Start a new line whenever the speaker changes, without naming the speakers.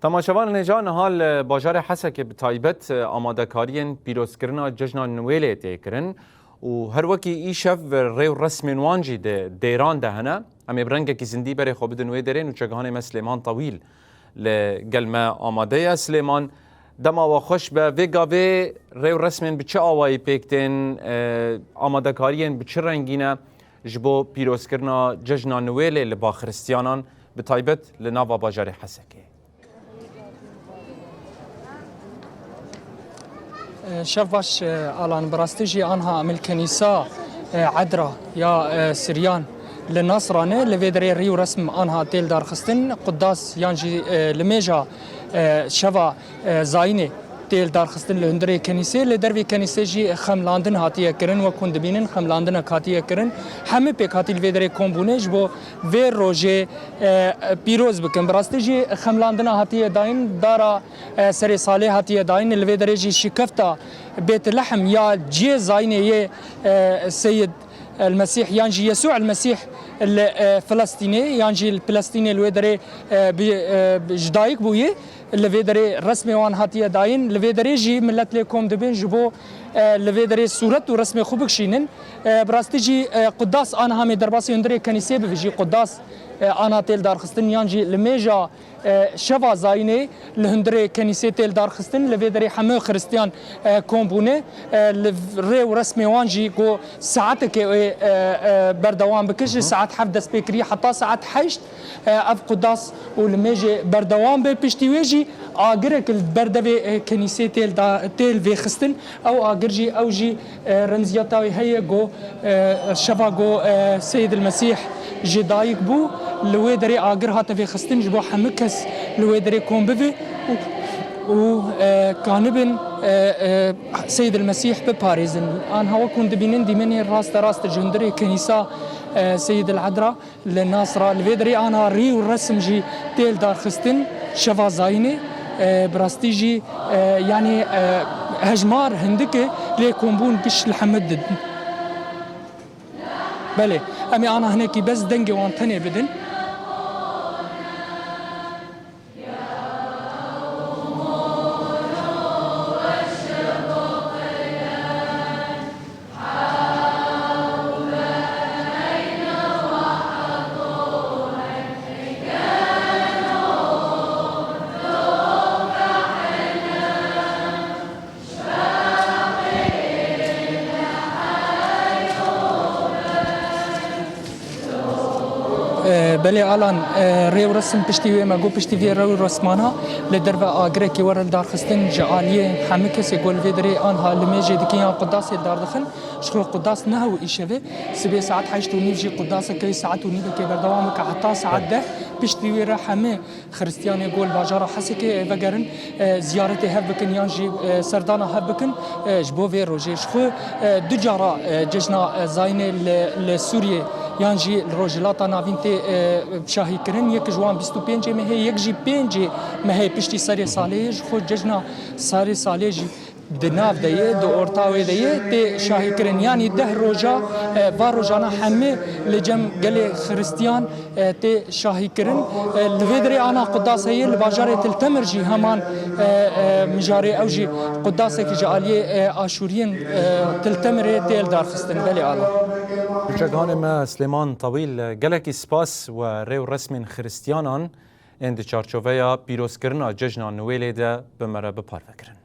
تماشاوان نجان حال باجار حسک بتایبت آماده کارین پیروزکرنا جشن نویل تیکرن و هر وکی ای شف ریو رسم وانجی ده دیران دهنه امی برنگه کی زندی بری خواب دنوی درین و چگهانه ما سلیمان طویل لگل ما آماده سلیمان دما و خوش به وگاوی ریو رسمین بچه آوایی پیکتین آماده کارین بچه رنگینه جبو پیروزکرنا جشن نویل لبا خریستیانان بتایبت لناوا باجار حسکه.
شفاش الان براستيجي انها من الكنيسه عدرا يا سريان للنصرانه لفيدري ريو رسم انها تيل دار خستن قداس يانجي لميجا شفا زاينه تيل دار خستن لهندري كنيسه لدروي كنيسه جي خملاندن هاتيه كرن وكون دبينن خملاندن كاتيه كرن همه بكاتيل فيدري كومبونيج بو في روجي بيروز بكم براستيجي خملاندن هاتيه داين دارا سري صالح هاتيه داين الفيدري جي شكفتا بيت لحم يا جي زاينه سيد المسيح يانجي يسوع المسيح الفلسطيني يانجي الفلسطيني الويدري بجدايك بويه لفيدري رسمي وان هاتيه داين لفيدري جي ملت لكم دبين جبو لفيدري صورت ورسمي خوبك شينن براستيجي قداس انا هامي درباسي هندري كنيسه بفيجي قداس انا تيل دار خستن يانجي لميجا شفا زايني لهندري كنيسه تيل دار خستن لفيدري حمو خريستيان كومبوني ريو رسمي وانجي جو ساعتك بردوام بكش ساعات حفده سبيكري حتى ساعات حشت اف قداس ولميجي بردوام بيشتي ويجي اجرك البردوي كنيسه تيل في خستن او اجرجي او جي رمزياتاوي هي جو شفا جو سيد المسيح جدايك بو لويدري اجر هات في خستن جبو حمكس لويدري كون بفي و كانبن سيد المسيح بباريس ان هو كنت بينن دي مني راست جندري كنيسه سيد العذراء للناصره لويدري انا ريو رسم جي تيل دار خستن شفا زايني براستيجي يعني هجمار هندكه ليكون بش الحمد بله امي انا هناك بس دنجي وانتني بدن بله الان ريو رسم بشتي ما جو بشتي في ريو رسمانا لدربه اجريكي ور الدار خستن جاليه حمكس يقول فيدري انها لميجي دكيان قداس الدار دخل شخو قداس نهو ايشبه سبي ساعات حيشتو نيجي قداس كي ساعات ونيبه كي بردوامك حتى ساعات ده بشتي ويرا حمه خريستيان يقول باجاره حسكي بقرن زيارتي هبكن يانجي سردانا هبكن جبو في روجي شخو دجارا ججنا زاينه لسوريا يانجي الروجلاتا نافينتي بشاهي كرن يك جوان 25 ما هي يك جي 5 ما هي بشتي ساري صالح خو ججنا ساري صالح دناف ديه دو اورتاوي ديه تي شاهي كرن يعني ده روجا باروجانا حمي لجم قال خريستيان تي شاهي كرن الفيدري انا قداس هي الباجاري تلتمرجي همان مجاري اوجي قداسك جاليه اشوريين تلتمري تيل دار خستن بالي الله
جهان ما سليمان طويل جلك سباس وريو رسم خريستيانان اند چارچوبيا پیروزکرنا جشن نویل ده بمره بپار فکرن